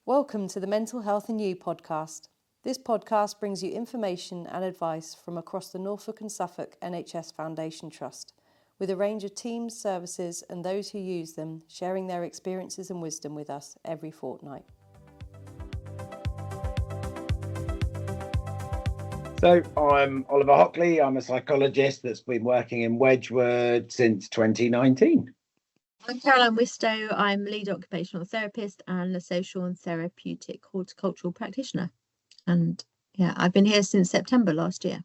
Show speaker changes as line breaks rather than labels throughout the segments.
Welcome to the Mental Health and You podcast. This podcast brings you information and advice from across the Norfolk and Suffolk NHS Foundation Trust, with a range of teams, services and those who use them sharing their experiences and wisdom with us every fortnight.
So I'm Oliver Hockley. I'm a psychologist that's been working in Wedgwood since 2019.
I'm Caroline Wistow. I'm lead occupational therapist and a social and therapeutic horticultural practitioner. And I've been here since September last year.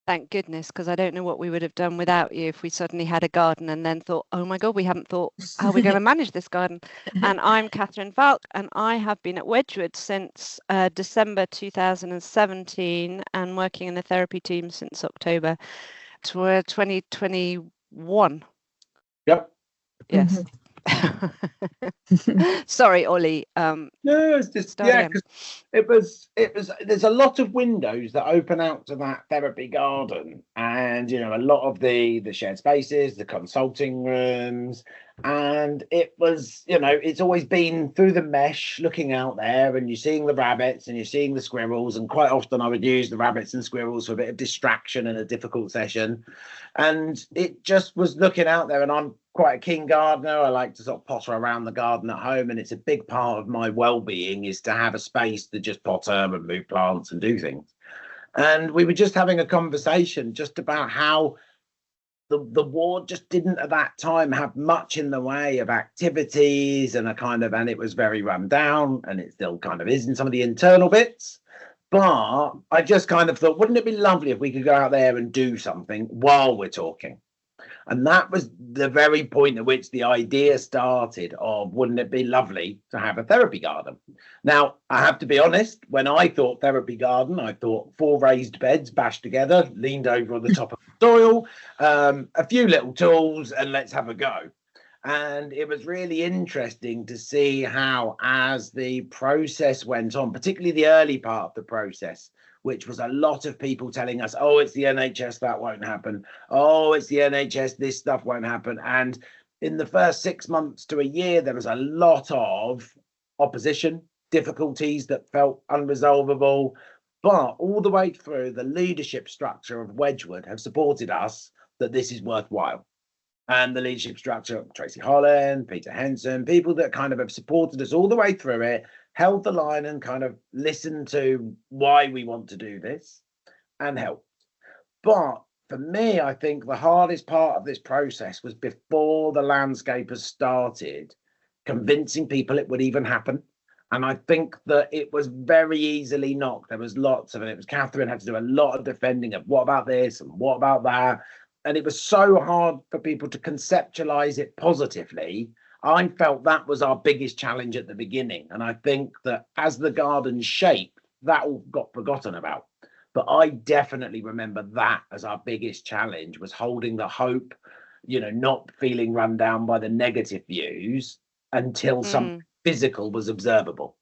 Thank goodness, because I don't know what we would have done without you if we suddenly had a garden and then thought, oh my God, we haven't thought how we're going to manage this garden. And I'm Catherine Falk, and I have been at Wedgwood since December 2017 and working in the therapy team since October 2021.
Yep.
Yes. Sorry, Ollie.
No, it's just because it was. There's a lot of windows that open out to that therapy garden, and a lot of the shared spaces, the consulting rooms, and it was. It's always been through the mesh, looking out there, and you're seeing the rabbits and you're seeing the squirrels, and quite often I would use the rabbits and squirrels for a bit of distraction in a difficult session, and it just was looking out there, and I'm quite a keen gardener. I like to sort of potter around the garden at home, and it's a big part of my well-being is to have a space to just potter and move plants and do things. And we were just having a conversation just about how the ward just didn't at that time have much in the way of activities and and it was very run down, and it still kind of is in some of the internal bits. But I just kind of thought, wouldn't it be lovely if we could go out there and do something while we're talking? And that was the very point at which the idea started of, wouldn't it be lovely to have a therapy garden? Now, I have to be honest, when I thought therapy garden, I thought 4 raised beds bashed together, leaned over on the top of the soil, a few little tools, and let's have a go. And it was really interesting to see how, as the process went on, particularly the early part of the process, which was a lot of people telling us, oh, it's the NHS, that won't happen. Oh, it's the NHS, this stuff won't happen. And in the first 6 months to a year, there was a lot of opposition, difficulties that felt unresolvable. But all the way through, the leadership structure of Wedgwood have supported us that this is worthwhile. And the leadership structure, Tracy Holland, Peter Henson, people that kind of have supported us all the way through it, held the line and kind of listened to why we want to do this and helped. But for me, I think the hardest part of this process was before the landscapers started convincing people it would even happen. And I think that it was very easily knocked. There was lots of it. It was Catherine had to do a lot of defending of what about this and what about that. And it was so hard for people to conceptualize it positively. I felt that was our biggest challenge at the beginning. And I think that as the garden shaped, that all got forgotten about. But I definitely remember that as our biggest challenge, was holding the hope, not feeling run down by the negative views until something physical was observable.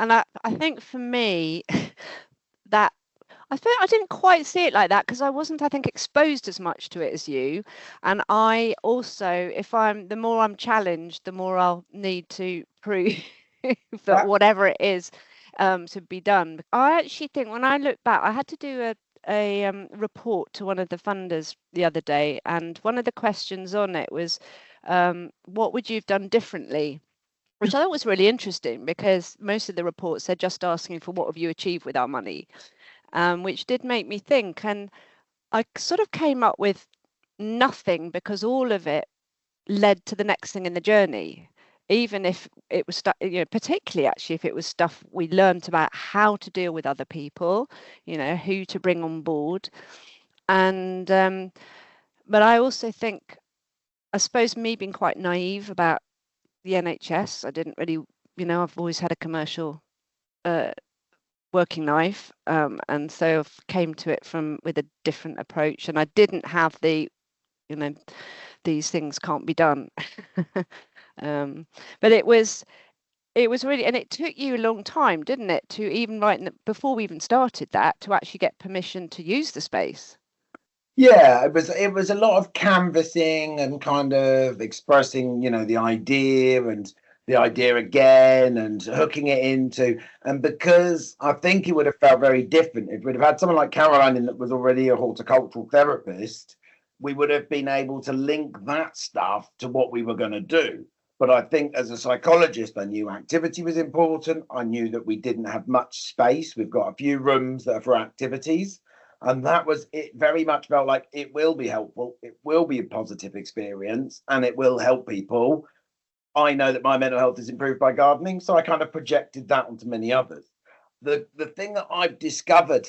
And I think for me, that I didn't quite see it like that because I wasn't, I think, exposed as much to it as you. And I also, the more I'm challenged, the more I'll need to prove that whatever it is to be done. I actually think when I look back, I had to do a report to one of the funders the other day. And one of the questions on it was, what would you have done differently? Which I thought was really interesting, because most of the reports, they're just asking for what have you achieved with our money. Which did make me think, and I sort of came up with nothing, because all of it led to the next thing in the journey, even if it was particularly actually if it was stuff we learned about how to deal with other people, who to bring on board. And but I also think, I suppose, me being quite naive about the NHS, I didn't really, I've always had a commercial working knife, and so I came to it with a different approach, and I didn't have the these things can't be done. But it was really, and it took you a long time, didn't it, to even before we even started that, to actually get permission to use the space.
Yeah, it was a lot of canvassing and kind of expressing, the idea, and the idea again and hooking it into, and because I think it would have felt very different if we'd have had someone like Caroline in that was already a horticultural therapist, we would have been able to link that stuff to what we were going to do. But I think as a psychologist, I knew activity was important. I knew that we didn't have much space. We've got a few rooms that are for activities. And that was it. Very much felt like it will be helpful. It will be a positive experience and it will help people. I know that my mental health is improved by gardening. So I kind of projected that onto many others. The thing that I've discovered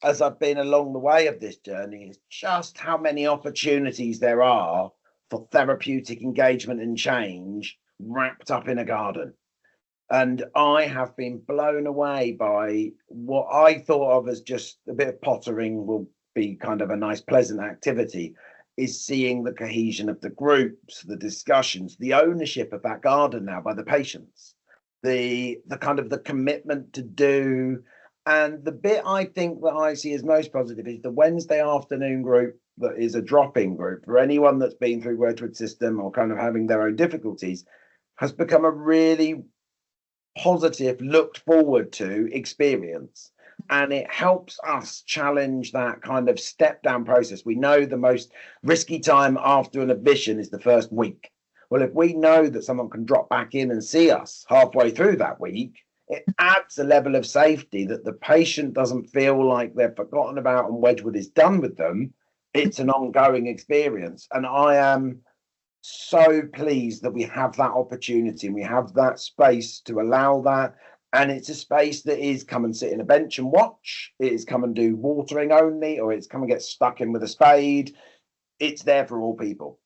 as I've been along the way of this journey is just how many opportunities there are for therapeutic engagement and change wrapped up in a garden. And I have been blown away by what I thought of as just a bit of pottering will be kind of a nice, pleasant activity, is seeing the cohesion of the groups, the discussions, the ownership of that garden now by the patients, the kind of the commitment to do. And the bit I think that I see as most positive is the Wednesday afternoon group that is a drop-in group for anyone that's been through Wedgwood system or kind of having their own difficulties, has become a really positive, looked forward to experience. And it helps us challenge that kind of step down process. We know the most risky time after an admission is the first week. Well, if we know that someone can drop back in and see us halfway through that week, it adds a level of safety that the patient doesn't feel like they're forgotten about and Wedgwood is done with them. It's an ongoing experience. And I am so pleased that we have that opportunity and we have that space to allow that. And it's a space that is come and sit in a bench and watch. It is come and do watering only, or it's come and get stuck in with a spade. It's there for all people.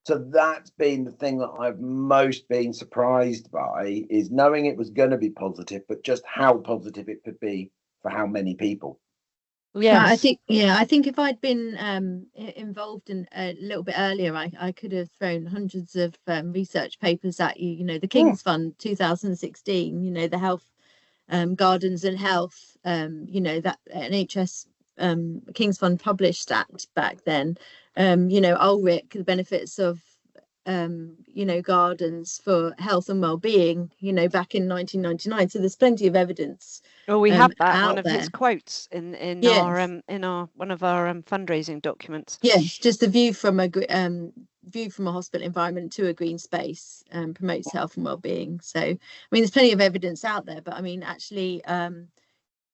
So that's been the thing that I've most been surprised by, is knowing it was going to be positive, but just how positive it could be for how many people.
Yeah, I think if I'd been involved in a little bit earlier, I could have thrown hundreds of research papers at you. You know, the King's Fund 2016. You know, the health gardens and health. You know, that NHS King's Fund published that back then. You know, Ulrich, the benefits of you know, gardens for health and well-being, you know, back in 1999. So there's plenty of evidence.
Well, we have that one of
there.
His quotes in
yes.
our one of our fundraising documents.
Yes, just the view from a hospital environment to a green space promotes health and well-being. So I mean, there's plenty of evidence out there, but I mean, actually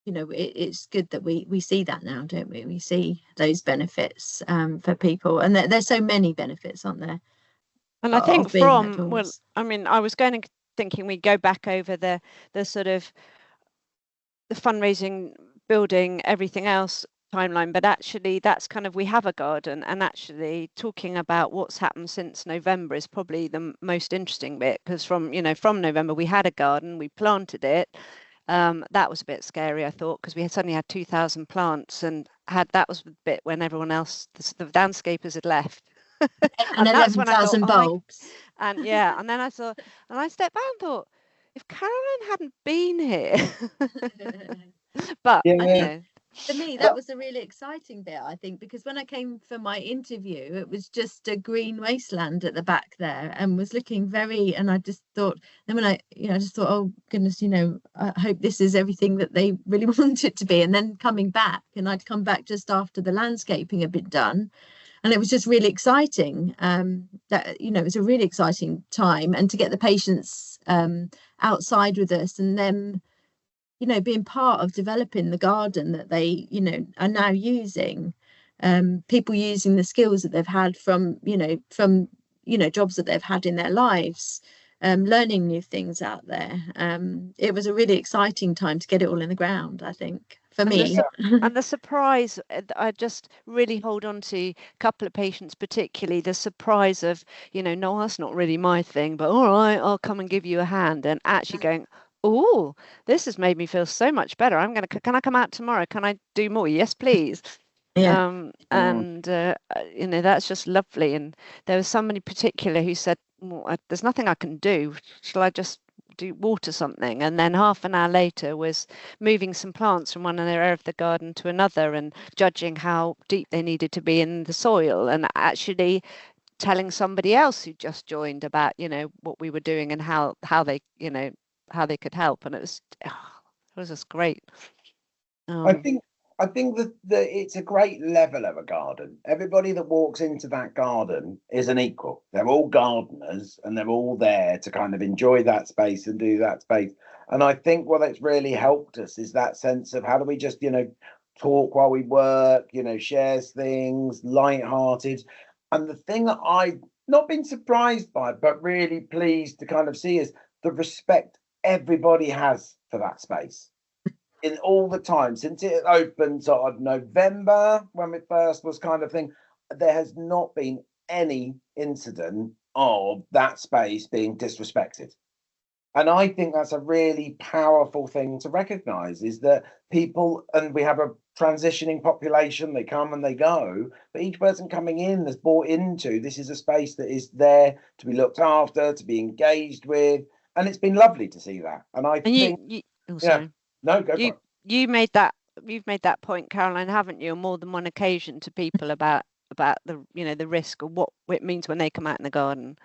you know, it's good that we see that now, don't we? We see those benefits for people, and there's so many benefits, aren't there?
And I think I mean, I was thinking we go back over the sort of the fundraising, building, everything else timeline, but actually that's kind of, we have a garden, and actually talking about what's happened since November is probably the most interesting bit, because from November we had a garden, we planted it. That was a bit scary, I thought, because we suddenly had 2,000 plants, and that was the bit when everyone else, the landscapers, had left.
And 11,000 bulbs.
And then I stepped back and thought, if Caroline hadn't been here, but
for me, that was a really exciting bit, I think, because when I came for my interview, it was just a green wasteland at the back there, and was looking and I just thought, then when I just thought, oh goodness, you know, I hope this is everything that they really want it to be. And then coming back, and I'd come back just after the landscaping had been done, and it was just really exciting. That, you know, it was a really exciting time, and to get the patients outside with us, and them, you know, being part of developing the garden that they, you know, are now using, people using the skills that they've had from jobs that they've had in their lives, learning new things out there. It was a really exciting time to get it all in the ground, I think, for me.
And the surprise, I just really hold on to a couple of patients, particularly the surprise of, you know, no, that's not really my thing, but all right, I'll come and give you a hand, and actually going, oh, this has made me feel so much better. Can I come out tomorrow? Can I do more? Yes, please. And you know, that's just lovely. And there was somebody particular who said, well, there's nothing I can do. Shall I just water something? And then half an hour later was moving some plants from one area of the garden to another, and judging how deep they needed to be in the soil. And actually telling somebody else who just joined about, what we were doing and how they, how they could help. And it was just great.
I think that it's a great level of a garden. Everybody that walks into that garden is an equal. They're all gardeners, and they're all there to kind of enjoy that space and do that space. And I think what it's really helped us is that sense of how do we just, talk while we work, shares things, light-hearted. And the thing that I've not been surprised by, but really pleased to kind of see is the respect everybody has for that space. In all the time since it opened sort of November when it first was kind of thing, there has not been any incident of that space being disrespected. And I think that's a really powerful thing to recognize, is that people, and we have a transitioning population, they come and they go, but each person coming in has bought into this is a space that is there to be looked after, to be engaged with, and it's been lovely to see that. And I think no, go for it. You've made
that point, Caroline, haven't you, on more than one occasion to people about the the risk of what it means when they come out in the garden.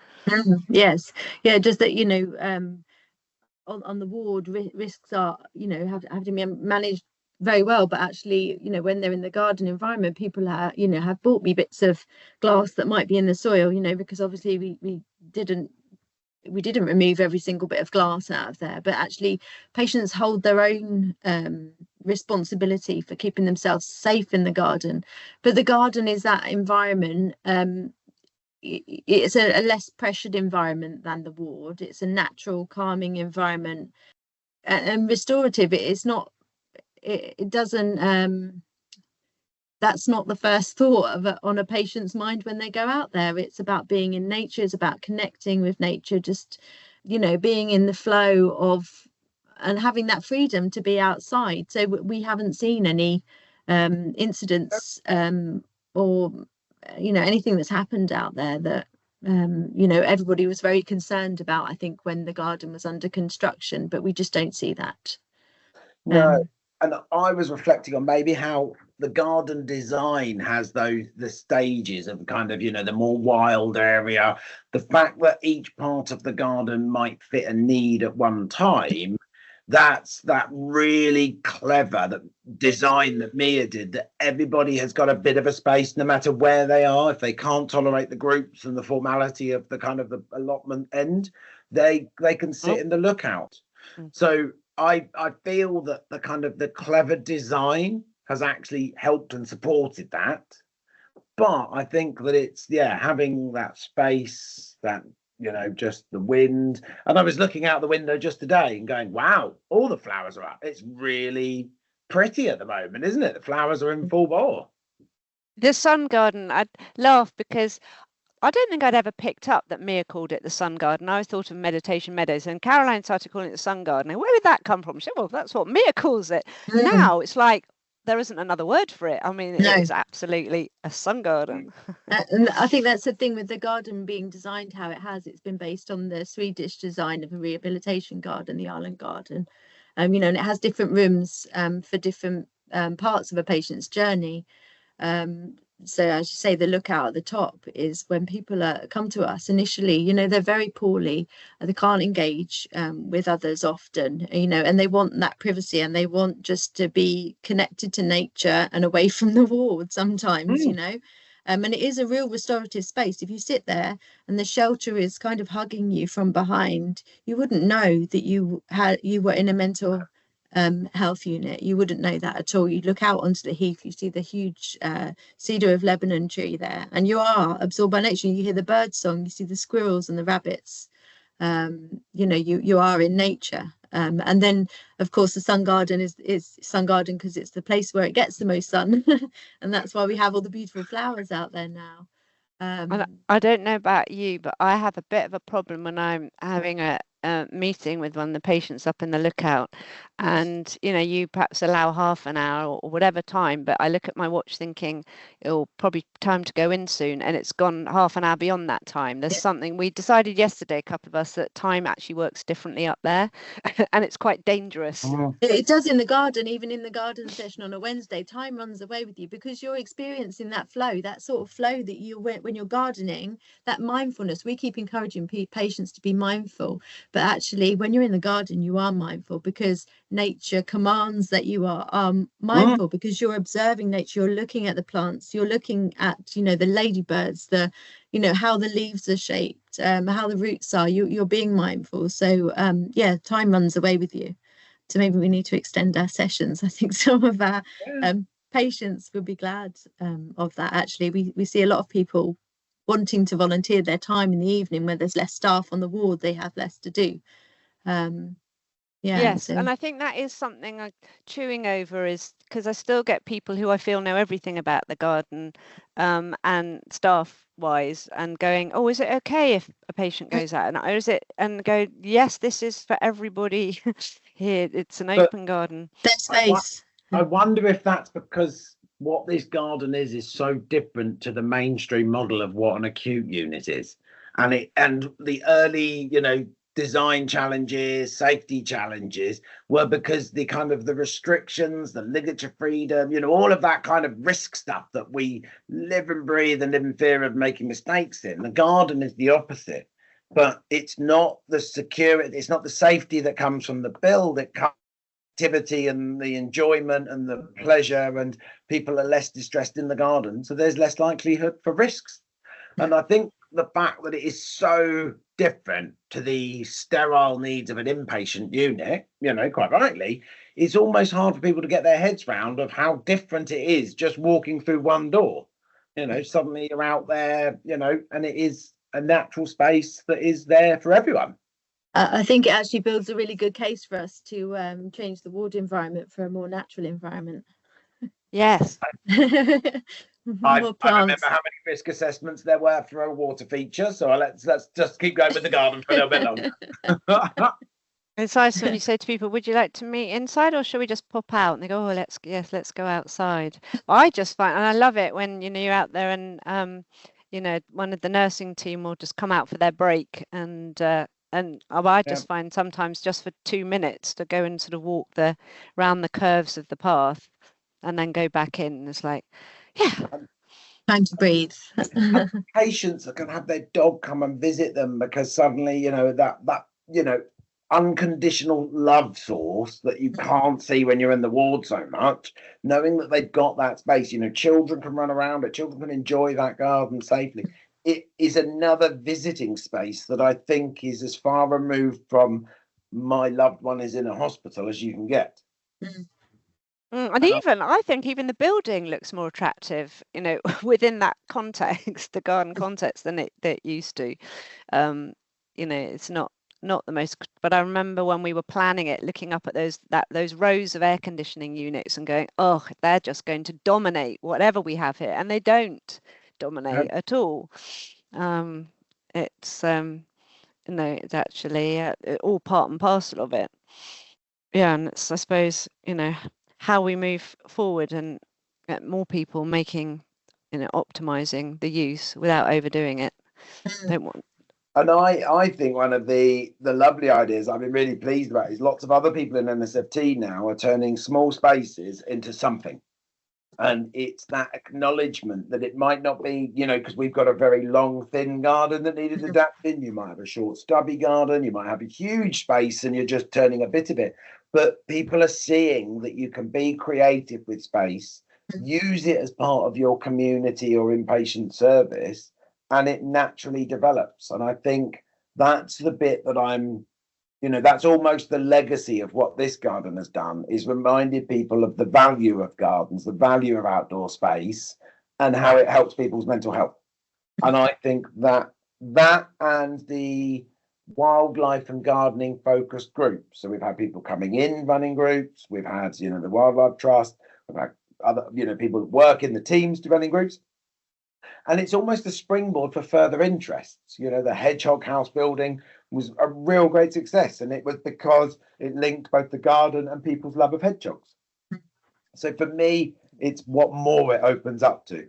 Yes, yeah, just that on the ward, risks are have to be managed very well, but actually when they're in the garden environment, people have bought me bits of glass that might be in the soil, because obviously we didn't remove every single bit of glass out of there, but actually patients hold their own responsibility for keeping themselves safe in the garden. But the garden is that environment. It's a less pressured environment than the ward. It's a natural, calming environment, and restorative. It's not. It doesn't. That's not the first thought on a patient's mind when they go out there. It's about being in nature. It's about connecting with nature. Just being in the flow of and having that freedom to be outside. So we haven't seen any incidents or anything that's happened out there that everybody was very concerned about, I think, when the garden was under construction, but we just don't see that.
No. And I was reflecting on maybe how the garden design has the stages of kind of, the more wild area, the fact that each part of the garden might fit a need at one time. That's that really clever design that Mia did, that everybody has got a bit of a space no matter where they are. If they can't tolerate the groups and the formality of the kind of the allotment end, they can sit in the lookout. So I feel that the kind of the clever design has actually helped and supported that. But I think that it's having that space, that just the wind. And I was looking out the window just today and going, wow, all the flowers are up. It's really pretty at the moment, isn't it? The flowers are in full bore.
The sun garden, I'd laugh because I don't think I'd ever picked up that Mia called it the sun garden. I always thought of meditation meadows, and Caroline started calling it the sun garden. And where did that come from? She said, well, that's what Mia calls it. Now it's like there isn't another word for it. I mean, it is absolutely a sun garden.
And I think that's the thing with the garden being designed how it has. It's been based on the Swedish design of a rehabilitation garden, the Island Garden. And it has different rooms for different parts of a patient's journey. So as you say, the lookout at the top is when people come to us initially, they're very poorly, they can't engage with others often, and they want that privacy, and they want just to be connected to nature and away from the ward sometimes, and it is a real restorative space. If you sit there and the shelter is kind of hugging you from behind, you wouldn't know that you were in a mental health unit. You wouldn't know that at all. You look out onto the heath, you see the huge cedar of Lebanon tree there, and you are absorbed by nature. You hear the bird song, you see the squirrels and the rabbits. You are in nature. And then of course the sun garden is sun garden because it's the place where it gets the most sun and that's why we have all the beautiful flowers out there now.
I don't know about you, but I have a bit of a problem when I'm having a meeting with one of the patients up in the lookout, and you perhaps allow half an hour or whatever time, but I look at my watch thinking it'll probably time to go in soon, and it's gone half an hour beyond that time. There's something we decided yesterday, a couple of us, that time actually works differently up there and it's quite dangerous.
It does in the garden. Even in the garden session on a Wednesday, time runs away with you because you're experiencing that flow, that sort of flow that you when you're gardening, that mindfulness. We keep encouraging patients to be mindful, but actually when you're in the garden you are mindful because nature commands that you are mindful, because you're observing nature, you're looking at the plants, you're looking at the ladybirds, the how the leaves are shaped, how the roots are. You're being mindful. So time runs away with you. So maybe we need to extend our sessions. I think some of our patients would be glad of that. Actually, we see a lot of people wanting to volunteer their time in the evening when there's less staff on the ward, they have less to do.
Yes, and I think that is something I'm chewing over, is because I still get people who I feel know everything about the garden and staff wise, and going, oh, is it okay if a patient goes out, or is it, and go, yes, this is for everybody here, it's an open garden.
There's space.
I wonder if that's because what this garden is so different to the mainstream model of what an acute unit is, and the early design challenges, safety challenges were because the kind of the restrictions, the ligature freedom, all of that kind of risk stuff that we live and breathe and live in fear of making mistakes in. The garden is the opposite, but it's not the security, it's not the safety that comes from the build, it comes activity and the enjoyment and the pleasure, and people are less distressed in the garden, so there's less likelihood for risks. And I think the fact that it is so different to the sterile needs of an inpatient unit, quite rightly, it's almost hard for people to get their heads round of how different it is just walking through one door. Suddenly you're out there, and it is a natural space that is there for everyone.
I think it actually builds a really good case for us to change the ward environment for a more natural environment.
Yes.
I remember how many risk assessments there were for a water feature, so let's just keep going with the garden for a little bit longer.
It's nice when you say to people, would you like to meet inside or shall we just pop out? And they go, oh, let's go outside. I just find, and I love it when you're out there and one of the nursing team will just come out for their break, and I just find sometimes just for 2 minutes to go and sort of walk around the curves of the path and then go back in. It's like,
time to breathe.
Patients that can have their dog come and visit them because suddenly that unconditional love source that you can't see when you're in the ward so much, knowing that they've got that space, children can run around it, children can enjoy that garden safely. It is another visiting space that I think is as far removed from my loved one is in a hospital as you can get.
And even I think even the building looks more attractive, within that context, the garden context, than it used to. It's not the most, but I remember when we were planning it, looking up at those rows of air conditioning units and going, oh, they're just going to dominate whatever we have here, and they don't dominate at all. It's it's actually all part and parcel of it. And it's, I suppose, how we move forward and get more people making, optimizing the use without overdoing it.
And I think one of the lovely ideas I've been really pleased about is lots of other people in NSFT now are turning small spaces into something. And it's that acknowledgement that it might not be, because we've got a very long, thin garden that needed adapting. You might have a short, stubby garden. You might have a huge space and you're just turning a bit of it. But people are seeing that you can be creative with space, use it as part of your community or inpatient service, and it naturally develops. And I think that's the bit that I'm, that's almost the legacy of what this garden has done, is reminded people of the value of gardens, the value of outdoor space, and how it helps people's mental health. And I think that and the wildlife and gardening focused groups. So we've had people coming in running groups. We've had, the Wildlife Trust. We've had other, people that work in the teams to running groups. And it's almost a springboard for further interests. You know, the hedgehog house building was a real great success, and it was because it linked both the garden and people's love of hedgehogs. So for me, it's what more it opens up to.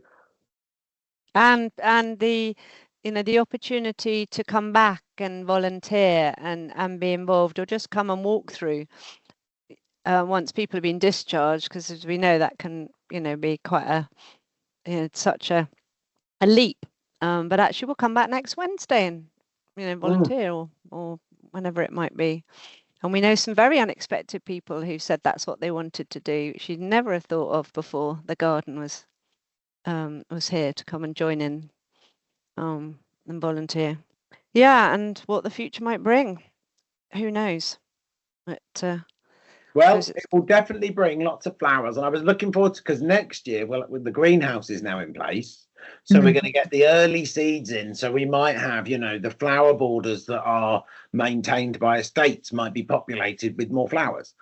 And the the opportunity to come back and volunteer and be involved, or just come and walk through once people have been discharged, because as we know, that can be quite a such a leap. But actually, we'll come back next Wednesday and volunteer or whenever it might be. And we know some very unexpected people who said that's what they wanted to do, which you'd never have thought of before the garden was here to come and join in and volunteer. Yeah, and what the future might bring, who knows? But
well, it will definitely bring lots of flowers, and I was looking forward to, because next year, well, with the greenhouse is now in place, so we're going to get the early seeds in. So we might have, the flower borders that are maintained by estates might be populated with more flowers.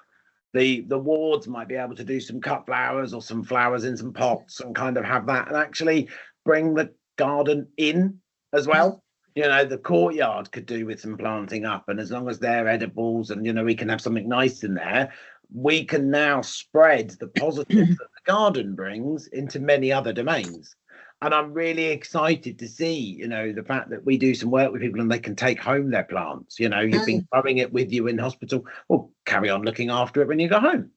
The wards might be able to do some cut flowers or some flowers in some pots and kind of have that, and actually bring the garden in as well. The courtyard could do with some planting up, and as long as they're edibles and we can have something nice in there, we can now spread the positives that the garden brings into many other domains. And I'm really excited to see the fact that we do some work with people and they can take home their plants. You've been growing it with you in hospital, well, carry on looking after it when you go home.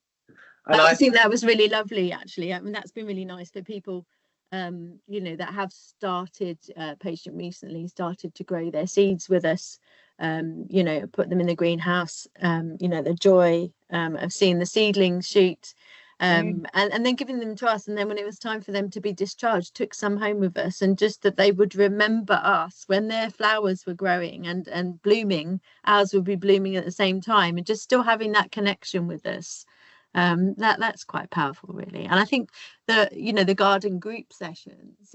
And I think that was really lovely, actually. I mean, that's been really nice for people that have started, patient recently started to grow their seeds with us, put them in the greenhouse, the joy of seeing the seedlings shoot, and then giving them to us. And then when it was time for them to be discharged, took some home with us, and just that they would remember us when their flowers were growing and blooming, ours would be blooming at the same time, and just still having that connection with us. That's quite powerful, really. And I think the garden group sessions,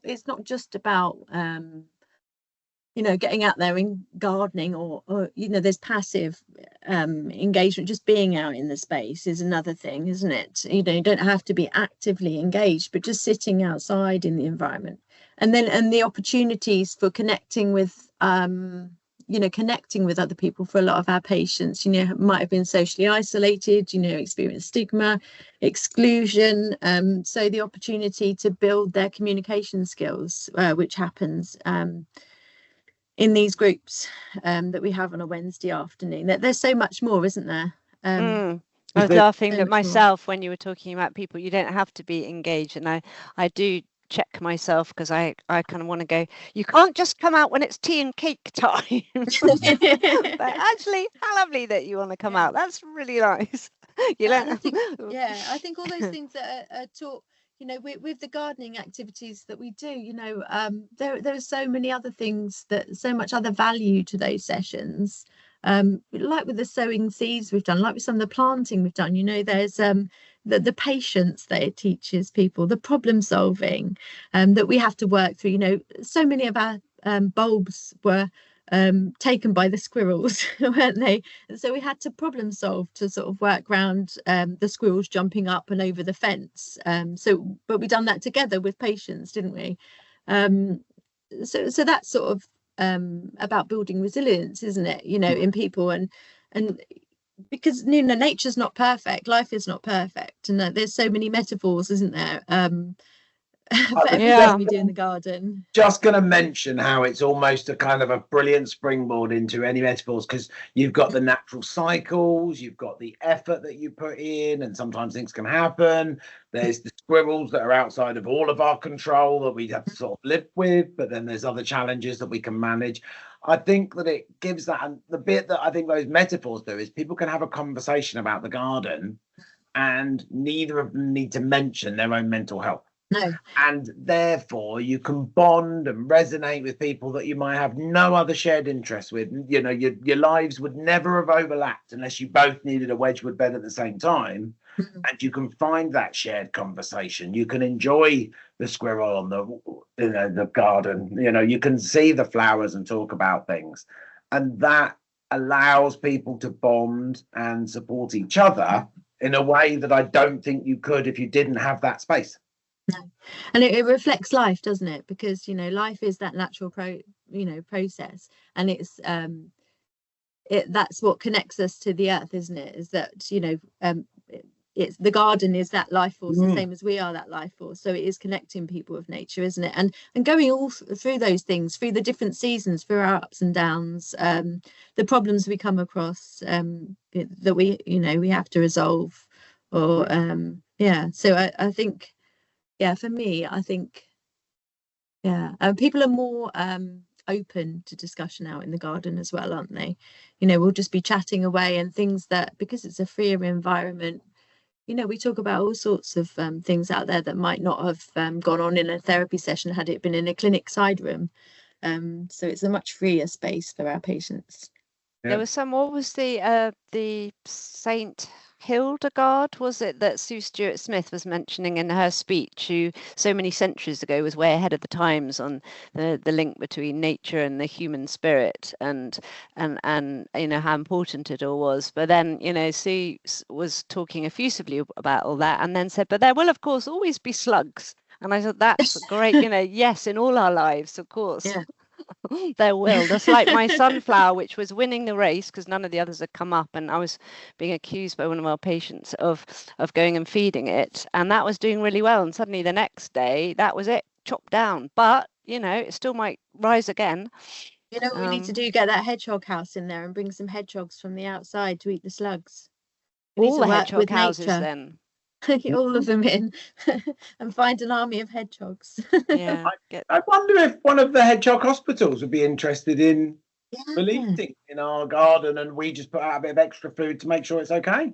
it's not just about getting out there and gardening or there's passive engagement. Just being out in the space is another thing, isn't it? You don't have to be actively engaged, but just sitting outside in the environment, and the opportunities for connecting with connecting with other people. For a lot of our patients, might have been socially isolated, experienced stigma, exclusion. So the opportunity to build their communication skills, which happens in these groups that we have on a Wednesday afternoon. There's so much more, isn't there?
I was laughing at myself when you were talking about people. You don't have to be engaged, and I do check myself, because I kind of want to go, you can't just come out when it's tea and cake time. But actually, how lovely that you want to come out. That's really nice.
I think all those things that are taught, with the gardening activities that we do, there are so many other things, so much other value to those sessions. Like with the sowing seeds we've done, like with some of the planting we've done, there's the patience that it teaches people, the problem solving that we have to work through. So many of our bulbs were taken by the squirrels, weren't they? And so we had to problem solve to sort of work around the squirrels jumping up and over the fence. But we done that together with patients, didn't we? So that's sort of about building resilience, isn't it? In people, and because nature's not perfect, life is not perfect, and there's so many metaphors, isn't there? For everything we do in the garden.
Just going to mention how it's almost a kind of a brilliant springboard into any metaphors, because you've got the natural cycles, you've got the effort that you put in, and sometimes things can happen. There's the squirrels that are outside of all of our control that we have to sort of live with, but then there's other challenges that we can manage. I think that it gives that, and the bit that I think those metaphors do is people can have a conversation about the garden, and neither of them need to mention their own mental health.
No.
And therefore you can bond and resonate with people that you might have no other shared interest with. Your lives would never have overlapped unless you both needed a Wedgwood bed at the same time. And you can find that shared conversation. You can enjoy the squirrel on the garden. You can see the flowers and talk about things, and that allows people to bond and support each other in a way that I don't think you could if you didn't have that space.
And it reflects life, doesn't it? Because life is that natural process, and it's that's what connects us to the earth, isn't it? Is that it's the garden is that life force, the same as we are that life force. So it is connecting people with nature, isn't it? And going all through those things, through the different seasons, through our ups and downs, the problems we come across, that we have to resolve, or so I think, for me, I think, people are more open to discussion out in the garden as well, aren't they? We'll just be chatting away, and things that, because it's a freer environment, we talk about all sorts of things out there that might not have gone on in a therapy session had it been in a clinic side room. So it's a much freer space for our patients.
There was what was the Saint Hildegard, was it, that Sue Stuart-Smith was mentioning in her speech, who so many centuries ago was way ahead of the times on the link between nature and the human spirit, and how important it all was. But then Sue was talking effusively about all that, and then said, but there will of course always be slugs. And I thought, that's great. Yes, in all our lives, of course.
Yeah.
There will. That's like my sunflower, which was winning the race because none of the others had come up, and I was being accused by one of our patients of going and feeding it, and that was doing really well, and suddenly the next day that was it, chopped down. But it still might rise again.
What we need to do, get that hedgehog house in there and bring some hedgehogs from the outside to eat the slugs.
All the hedgehog houses then.
All of them in and find an army of hedgehogs.
Yeah.
I wonder if one of the hedgehog hospitals would be interested in releasing in our garden, and we just put out a bit of extra food to make sure it's okay.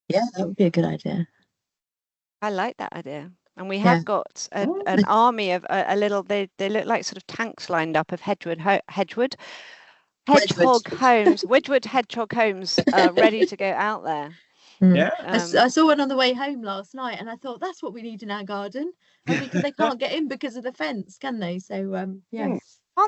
Yeah, that would be a good idea.
I like that idea. And we have got an army of a little, they look like sort of tanks lined up of Wedgwood hedgehog homes, Wedgwood hedgehog homes, ready to go out there.
Yeah,
I saw one on the way home last night, and I thought, that's what we need in our garden. And because they can't get in because of the fence, can they? So
aren't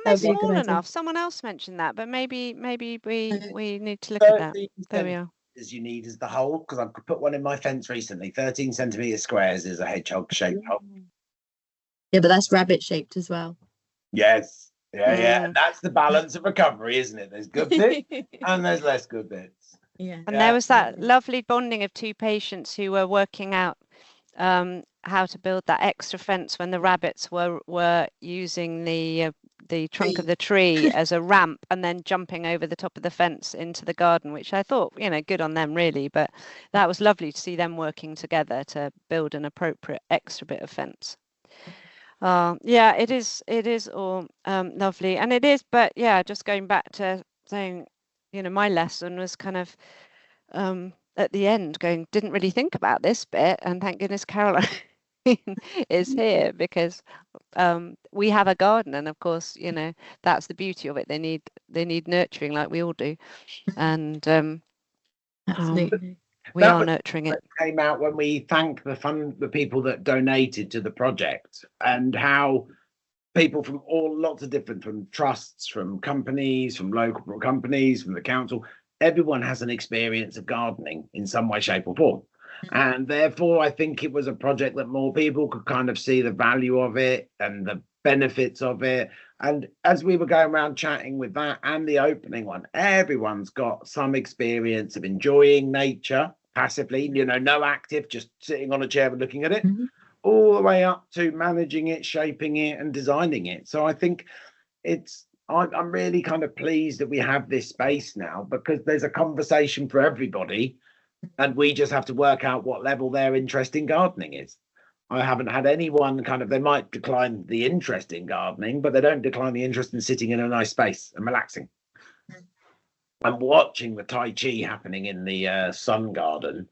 they small enough? Someone else mentioned that, but maybe we need to look at that. There we are.
As you need as the hole, because I've put one in my fence recently. 13 centimeter squares is a hedgehog shaped hole.
Yeah, but that's rabbit shaped as well.
Yes. Yeah. That's the balance of recovery, isn't it? There's good bits and there's less good bits.
Yeah.
And there was that lovely bonding of two patients who were working out how to build that extra fence when the rabbits were using the trunk of the tree as a ramp and then jumping over the top of the fence into the garden, which I thought, good on them really. But that was lovely to see them working together to build an appropriate extra bit of fence. It is all lovely, and it is, but just going back to saying, my lesson was kind of at the end didn't really think about this bit, and thank goodness Caroline is here, because we have a garden, and of course that's the beauty of it. They need nurturing like we all do, and
absolutely.
We are nurturing it.
Came out when we thanked the people that donated to the project, and how people from lots of different, from trusts, from companies, from local companies, from the council, everyone has an experience of gardening in some way, shape or form. And therefore, I think it was a project that more people could kind of see the value of it and the benefits of it. And as we were going around chatting with that and the opening one, everyone's got some experience of enjoying nature passively, no active, just sitting on a chair and looking at it, all the way up to managing it, shaping it and designing it. So I think I'm really kind of pleased that we have this space now, because there's a conversation for everybody, and we just have to work out what level their interest in gardening is. I haven't had anyone they might decline the interest in gardening, but they don't decline the interest in sitting in a nice space and relaxing. And watching the Tai Chi happening in the sun garden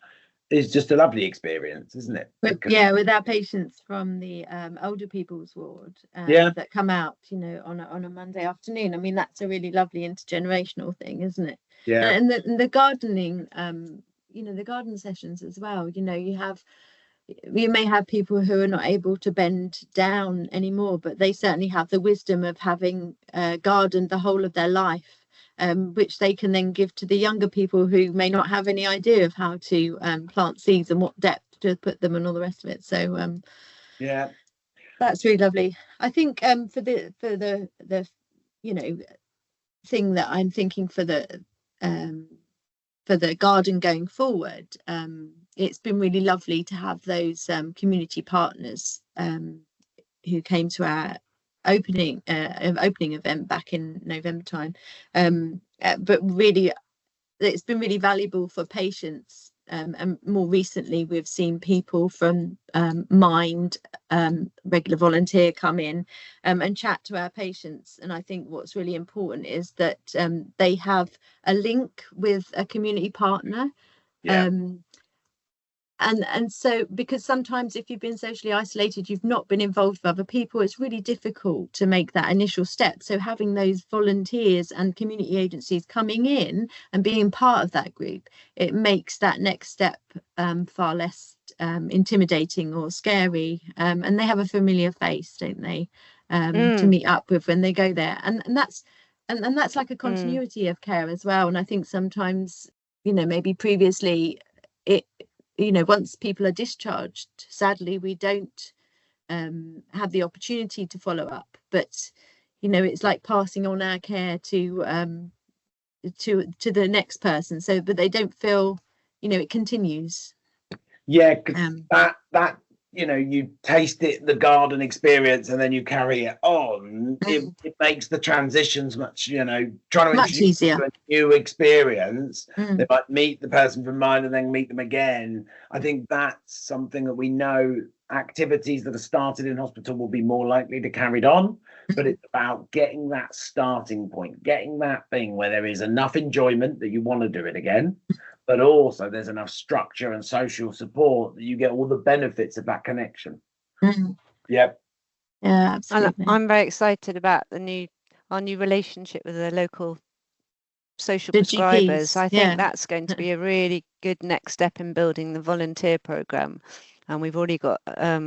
is just a lovely experience, isn't it?
With our patients from the older people's ward that come out, on a Monday afternoon. I mean, that's a really lovely intergenerational thing, isn't it?
Yeah.
And the gardening, the garden sessions as well. You may have people who are not able to bend down anymore, but they certainly have the wisdom of having gardened the whole of their life, which they can then give to the younger people who may not have any idea of how to plant seeds and what depth to put them and all the rest of it. So
Yeah.
That's really lovely. I think for the thing that I'm thinking for the garden going forward, it's been really lovely to have those community partners who came to our opening event back in November time, but really it's been really valuable for patients, and more recently we've seen people from Mind, regular volunteer, come in and chat to our patients. And I think what's really important is that they have a link with a community partner.
Yeah.
And so, because sometimes if you've been socially isolated, you've not been involved with other people, it's really difficult to make that initial step. So having those volunteers and community agencies coming in and being part of that group, it makes that next step far less intimidating or scary. And they have a familiar face, don't they, to meet up with when they go there. And that's like a continuity of care as well. And I think sometimes, maybe previously once people are discharged, sadly, we don't have the opportunity to follow up. But, it's like passing on our care to the next person. So, but they don't feel, it continues.
Yeah, because that you taste it, the garden experience, and then you carry it on. It makes the transitions much, trying to
much easier.
A new experience. They might meet the person from Mind and then meet them again. I think that's something that we know. Activities that are started in hospital will be more likely to carried on, but it's about getting that starting point, getting that thing where there is enough enjoyment that you want to do it again, but also there's enough structure and social support that you get all the benefits of that connection. Yep.
Yeah, absolutely.
And I'm very excited about our new relationship with the local social prescribers. I think that's going to be a really good next step in building the volunteer program. And we've already got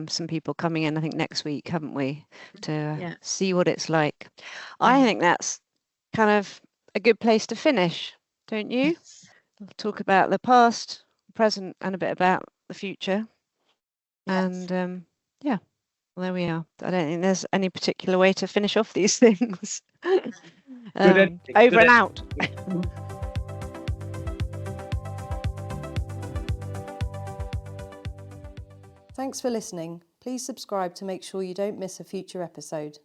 some people coming in, I think next week, haven't we, to see what it's like. I think that's kind of a good place to finish, don't you? We'll talk about the past, present, and a bit about the future. And well, there we are. I don't think there's any particular way to finish off these things. Over and out.
Thanks for listening. Please subscribe to make sure you don't miss a future episode.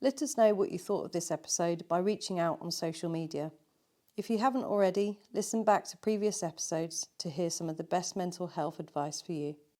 Let us know what you thought of this episode by reaching out on social media. If you haven't already, listen back to previous episodes to hear some of the best mental health advice for you.